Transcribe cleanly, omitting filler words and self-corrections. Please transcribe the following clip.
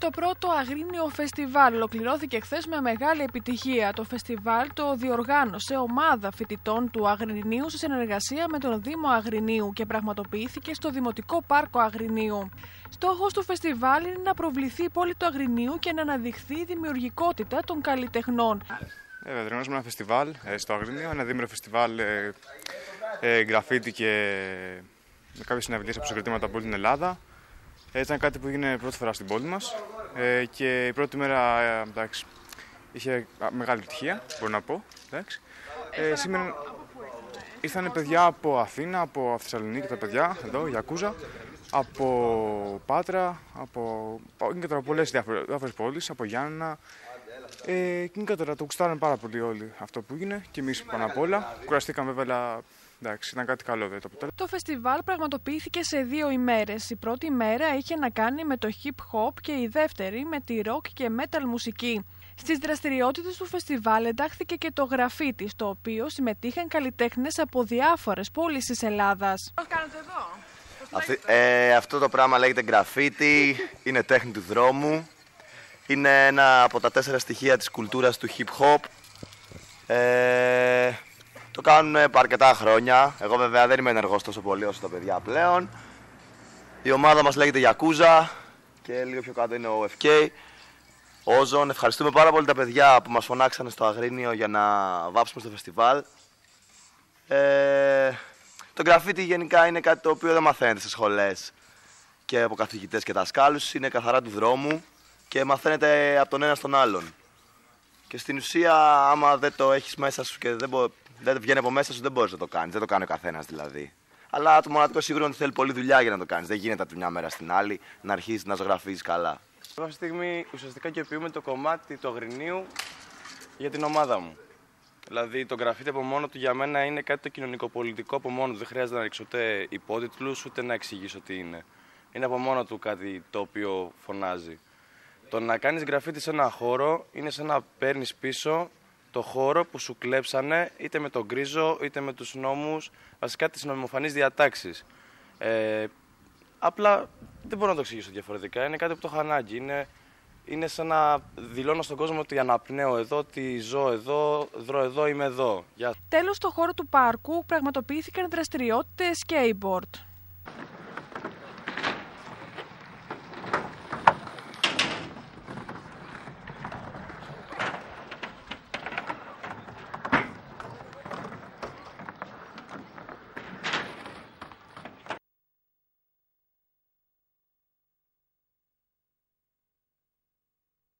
Το πρώτο Αγρίνιο Φεστιβάλ ολοκληρώθηκε χθες με μεγάλη επιτυχία. Το φεστιβάλ το διοργάνωσε ομάδα φοιτητών του Αγρινίου σε συνεργασία με τον Δήμο Αγρινίου και πραγματοποιήθηκε στο Δημοτικό Πάρκο Αγρινίου. Στόχος του φεστιβάλ είναι να προβληθεί η πόλη του Αγρινίου και να αναδειχθεί η δημιουργικότητα των καλλιτεχνών. Διοργανώσαμε ένα φεστιβάλ στο Αγρίνιο, ένα διήμερο φεστιβάλ γραφίτι και με κάποιες συναυλίες από συγκροτήματα από όλη την Ελλάδα. Ήταν κάτι που έγινε πρώτη φορά στην πόλη μας και η πρώτη μέρα εντάξει, είχε μεγάλη επιτυχία, μπορώ να πω. Σήμερα ήρθαν παιδιά από Αθήνα, από Θεσσαλονίκη τα παιδιά, εδώ, Γιακούζα, από Πάτρα, από πολλές διάφορες πόλεις, από Γιάννενα. Γενικότερα το γουστάραν πάρα πολύ όλοι αυτό που έγινε και εμείς πάνω απ' όλα. Κουραστήκαμε βέβαια, αλλά εντάξει, ήταν κάτι καλό το αποτέλεσμα. Το φεστιβάλ πραγματοποιήθηκε σε 2 ημέρες. Η πρώτη ημέρα είχε να κάνει με το hip hop και η δεύτερη με τη rock και metal μουσική. Στις δραστηριότητες του φεστιβάλ εντάχθηκε και το γραφίτι, στο οποίο συμμετείχαν καλλιτέχνες από διάφορες πόλεις της Ελλάδας. Πώς κάνετε εδώ? Αυτό το πράγμα λέγεται γραφίτι, είναι τέχνη του δρόμου. Είναι ένα από τα 4 στοιχεία της κουλτούρας του hip hop. Το κάνουν αρκετά χρόνια. Εγώ βέβαια δεν είμαι ενεργός τόσο πολύ όσο τα παιδιά πλέον. Η ομάδα μας λέγεται Γιακούζα και λίγο πιο κάτω είναι ο FK. Όζον. Ευχαριστούμε πάρα πολύ τα παιδιά που μας φωνάξανε στο Αγρίνιο για να βάψουμε στο φεστιβάλ. Το γραφίτι γενικά είναι κάτι το οποίο δεν μαθαίνεται στις σχολές και από καθηγητές και δασκάλους. Είναι καθαρά του δρόμου και μαθαίνεται από τον ένα στον άλλον. Και στην ουσία, άμα δεν το έχεις μέσα σου και δεν βγαίνει από μέσα σου, δεν μπορείς να το κάνεις. Δεν το κάνει ο καθένας δηλαδή. Αλλά το μοναδικό σίγουρο είναι ότι θέλει πολλή δουλειά για να το κάνεις. Δεν γίνεται από τη μια μέρα στην άλλη να αρχίσεις να ζωγραφίζεις καλά. Αυτή τη στιγμή ουσιαστικά καιοποιούμε το κομμάτι του Αγρινίου για την ομάδα μου. Δηλαδή το γραφίτι από μόνο του για μένα είναι κάτι το κοινωνικοπολιτικό από μόνο του. Δεν χρειάζεται να ρίξω ούτε υπότιτλους ούτε να εξηγήσω τι είναι. Είναι από μόνο του κάτι το οποίο φωνάζει. Το να κάνεις γραφίτι σε ένα χώρο είναι σαν να παίρνεις πίσω το χώρο που σου κλέψανε είτε με τον γκρίζο είτε με τους νόμους, βασικά τις νομιμοφανείς διατάξεις. Απλά δεν μπορώ να το εξηγήσω διαφορετικά, είναι κάτι που το έχω ανάγκη. Είναι σαν να δηλώνω στον κόσμο ότι αναπνέω εδώ, ότι ζω εδώ, δρώ εδώ, είμαι εδώ. Τέλος, στο χώρο του πάρκου πραγματοποιήθηκαν δραστηριότητες skateboard.